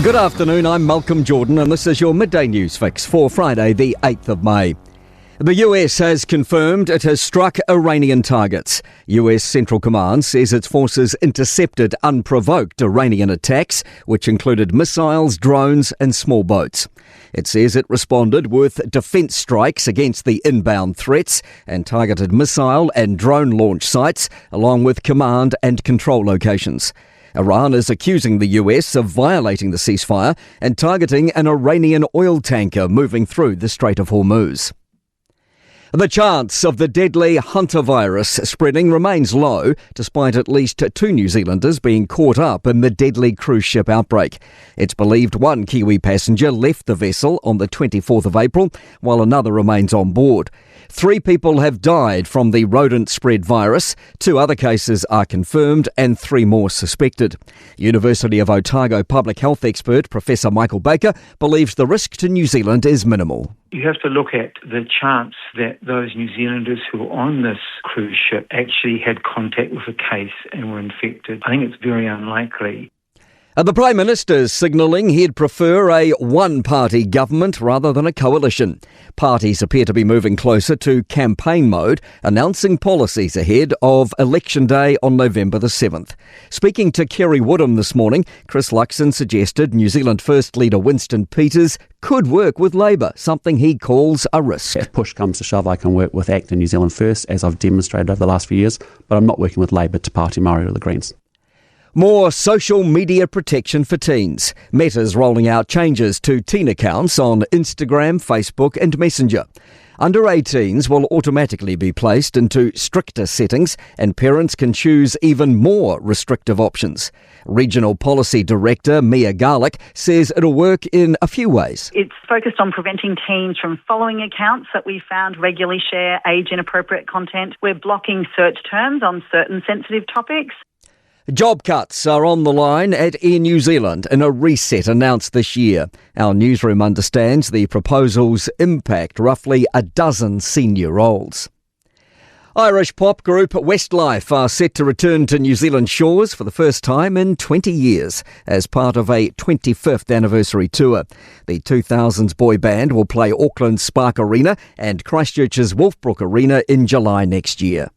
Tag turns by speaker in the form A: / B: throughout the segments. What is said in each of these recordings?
A: Good afternoon, I'm Malcolm Jordan and this is your midday news fix for Friday the 8th of May. The US has confirmed it has struck Iranian targets. US Central Command says its forces intercepted unprovoked Iranian attacks, which included missiles, drones and small boats. It says it responded with defence strikes against the inbound threats and targeted missile and drone launch sites, along with command and control locations. Iran is accusing the US of violating the ceasefire and targeting an Iranian oil tanker moving through the Strait of Hormuz. The chance of the deadly Hunter virus spreading remains low, despite at least 2 New Zealanders being caught up in the deadly cruise ship outbreak. It's believed one Kiwi passenger left the vessel on the 24th of April, while another remains on board. 3 people have died from the rodent-spread virus, 2 other cases are confirmed and 3 more suspected. University of Otago public health expert Professor Michael Baker believes the risk to New Zealand is minimal.
B: You have to look at the chance that those New Zealanders who were on this cruise ship actually had contact with a case and were infected. I think it's very unlikely.
A: The Prime Minister is signalling he'd prefer a one-party government rather than a coalition. Parties appear to be moving closer to campaign mode, announcing policies ahead of Election Day on November the 7th. Speaking to Kerry Woodham this morning, Chris Luxon suggested New Zealand First leader Winston Peters could work with Labour, something he calls a risk.
C: If push comes to shove, I can work with ACT and New Zealand First, as I've demonstrated over the last few years, but I'm not working with Labour to party Māori or the Greens.
A: More social media protection for teens. Meta's rolling out changes to teen accounts on Instagram, Facebook and Messenger. Under 18s will automatically be placed into stricter settings and parents can choose even more restrictive options. Regional Policy Director Mia Garlick says it'll work in a few ways.
D: It's focused on preventing teens from following accounts that we found regularly share age-inappropriate content. We're blocking search terms on certain sensitive topics.
A: Job cuts are on the line at Air New Zealand in a reset announced this year. Our newsroom understands the proposals impact roughly a dozen senior roles. Irish pop group Westlife are set to return to New Zealand shores for the first time in 20 years as part of a 25th anniversary tour. The 2000s boy band will play Auckland's Spark Arena and Christchurch's Wolfbrook Arena in July next year.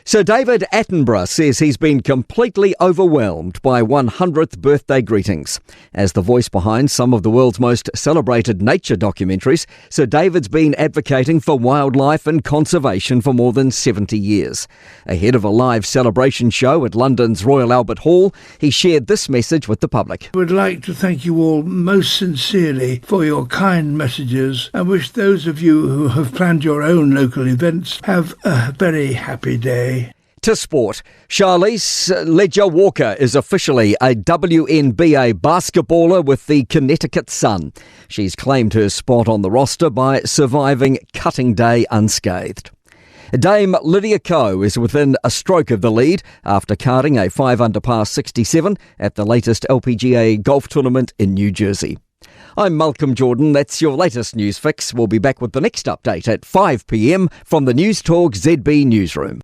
A: Sir David Attenborough says he's been completely overwhelmed by 100th birthday greetings. As the voice behind some of the world's most celebrated nature documentaries, Sir David's been advocating for wildlife and conservation for more than 70 years. Ahead of a live celebration show at London's Royal Albert Hall, he shared this message with the public.
E: I would like to thank you all most sincerely for your kind messages and wish those of you who have planned your own local events have a very happy day.
A: To sport, Charlize Ledger-Walker is officially a WNBA basketballer with the Connecticut Sun. She's claimed her spot on the roster by surviving cutting day unscathed. Dame Lydia Ko is within a stroke of the lead after carding a 5-under par 67 at the latest LPGA golf tournament in New Jersey. I'm Malcolm Jordan. That's your latest news fix. We'll be back with the next update at 5 p.m. from the Newstalk ZB newsroom.